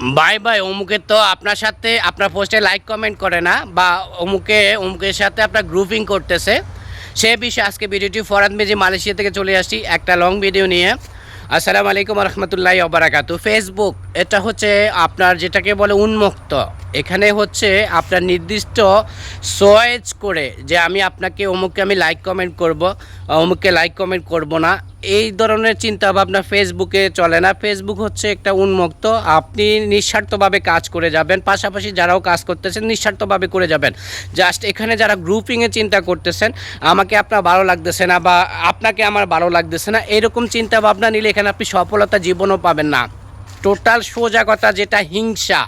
ভাই ভাই অমুকের তো আপনার সাথে আপনার পোস্টে লাইক কমেন্ট করে না, বা অমুকের সাথে আপনার গ্রুপিং করতেছে, সে বিষয়ে আজকে ভিডিওটি ফরাদ মেজি মালয়েশিয়া থেকে চলে আসছি একটা লং ভিডিও নিয়ে। আসসালামু আলাইকুম রহমতুল্লাহি ওয়া বারাকাতুহু। ফেসবুক এটা হচ্ছে আপনার যেটাকে বলে উন্মুক্ত। এখানে হচ্ছে আপনার নির্দিষ্ট চয়েস করে যে আমি আপনাকে অমুককে আমি লাইক কমেন্ট করব, অমুককে লাইক কমেন্ট করব না, এই ধরনের চিন্তা ভাবনা ফেসবুকে চলে না। ফেসবুক হচ্ছে একটা উন্মুক্ত, আপনি নিঃস্বার্থভাবে কাজ করে যাবেন, পাশাপাশি যারাও কাজ করতেছেন নিঃস্বার্থভাবে করে যাবেন। জাস্ট এখানে যারা গ্রুপিংয়ে চিন্তা করতেছেন আমাকে আপনার ভালো লাগতেছে না বা আপনাকে আমার ভালো লাগতেছে না, এরকম চিন্তা ভাবনা নিলে এখানে আপনি সফলতা জীবনও পাবেন না। টোটাল সোজা কথা যেটা হিংসা,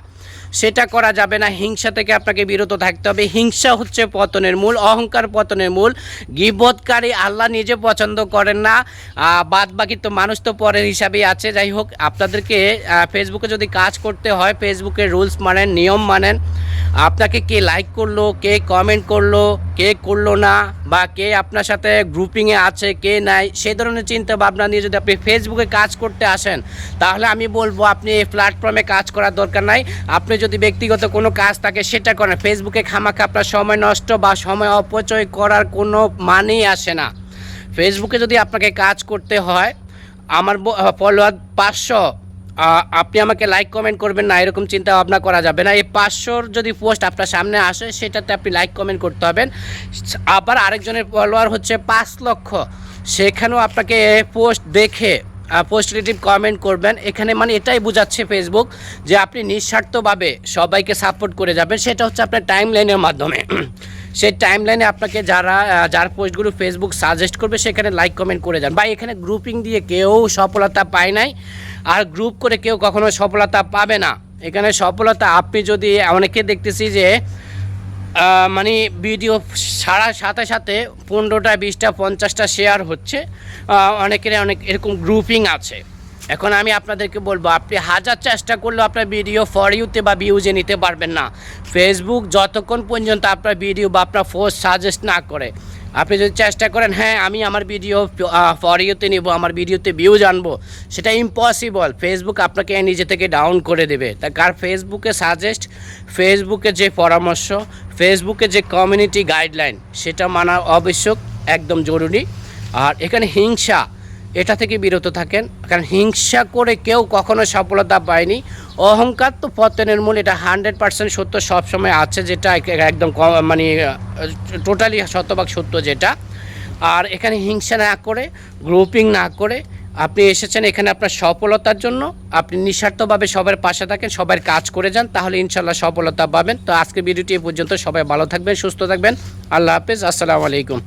সেটা করা যাবে না। হিংসা থেকে আপনাকে বিরত থাকতে হবে। হিংসা হচ্ছে পতনের মূল, অহংকার পতনের মূল। গীবতকারী আল্লাহ নিজে পছন্দ করেন না, বাদ বাকি তো মানুষ তো পরের হিসাবেই আছে। যাই হোক, আপনাদেরকে ফেসবুকে যদি কাজ করতে হয় ফেসবুকের রুলস মানেন, নিয়ম মানেন। আপনাকে কে লাইক করলো, কে কমেন্ট করলো, কে করলো না, বা কে আপনার সাথে গ্রুপিংয়ে আছে কে নাই, সেই ধরনের চিন্তা ভাবনা নিয়ে যদি আপনি ফেসবুকে কাজ করতে আসেন তাহলে আমি বলবো আপনি এই প্ল্যাটফর্মে কাজ করার দরকার নাই। আপনি যদি ব্যক্তিগত কোনো কাজ থাকে সেটা করেন। ফেসবুকে খামাখা আপনার সময় নষ্ট বা সময় অপচয় করার কোনো মানেই আসে না। ফেসবুকে যদি আপনাকে কাজ করতে হয়, আমার ফলোয়ার 500, আপনি আমাকে লাইক কমেন্ট করবেন না এরকম চিন্তা ভাবনা করা যাবে না। এই 500 যদি পোস্ট আপনার সামনে আসে সেটাতে আপনি লাইক কমেন্ট করতে হবেন। আবার আরেকজনের ফলোয়ার হচ্ছে 5 লক্ষ, সেখানেও আপনাকে পোস্ট দেখে পজিটিভ কমেন্ট করবেন। এখানে মানে এটাই বোঝাচ্ছে ফেসবুক যে আপনি নিঃস্বার্থভাবে সবাইকে সাপোর্ট করে যাবেন। সেটা হচ্ছে আপনার টাইম লাইনের মাধ্যমে। সেই টাইম লাইনে আপনাকে যার পোস্টগুলো ফেসবুক সাজেস্ট করবে সেখানে লাইক কমেন্ট করে যান। বা এখানে গ্রুপিং দিয়ে কেউ সফলতা পায় নাই, আর গ্রুপ করে কেউ কখনো সফলতা পাবে না। এখানে সফলতা আপনি যদি, অনেকে দেখতেছি যে মানে ভিডিও ছাড়ার সাথে সাথে 15টা 20টা 50টা শেয়ার হচ্ছে, অনেকের অনেক এরকম গ্রুপিং আছে। এখন আমি আপনাদেরকে বলবো আপনি হাজার চেষ্টা করলেও আপনার ভিডিও ফর ইউতে বা ভিউজে নিতে পারবেন না। ফেসবুক যতক্ষণ পর্যন্ত আপনার ভিডিও বা আপনার পোস্ট সাজেস্ট না করে, আপনি যদি চেষ্টা করেন হ্যাঁ আমি আমার ভিডিও ফর ইউতে নিব, আমার ভিডিওতে ভিউজ আনবো, সেটা ইম্পসিবল। ফেসবুক আপনাকে নিজে থেকে ডাউন করে দেবে। তার কারণ ফেসবুকে সাজেস্ট, ফেসবুকে যে পরামর্শ, ফেসবুকে যে কমিউনিটি গাইডলাইন, সেটা মানা আবশ্যক, একদম জরুরি। আর এখানে হিংসা, এটা থেকে বিরত থাকেন, কারণ হিংসা করে কেউ কখনো সফলতা পায়নি। অহংকার তো পতনের মূল, এটা 100% সত্য, সবসময় আছে, যেটা একদম মানে টোটালি শতভাগ সত্য যেটা। আর এখানে হিংসা না করে, গ্রুপিং না করে আপনি এসেছেন এখানে আপনার সফলতার জন্য। আপনি নিঃস্বার্থভাবে সবার পাশে থাকেন, সবার কাজ করে যান, তাহলে ইনশাল্লাহ সফলতা পাবেন। তো আজকে ভিডিওটি এ পর্যন্ত। সবাই ভালো থাকবেন, সুস্থ থাকবেন। আল্লাহ হাফেজ, আসসালামু আলাইকুম।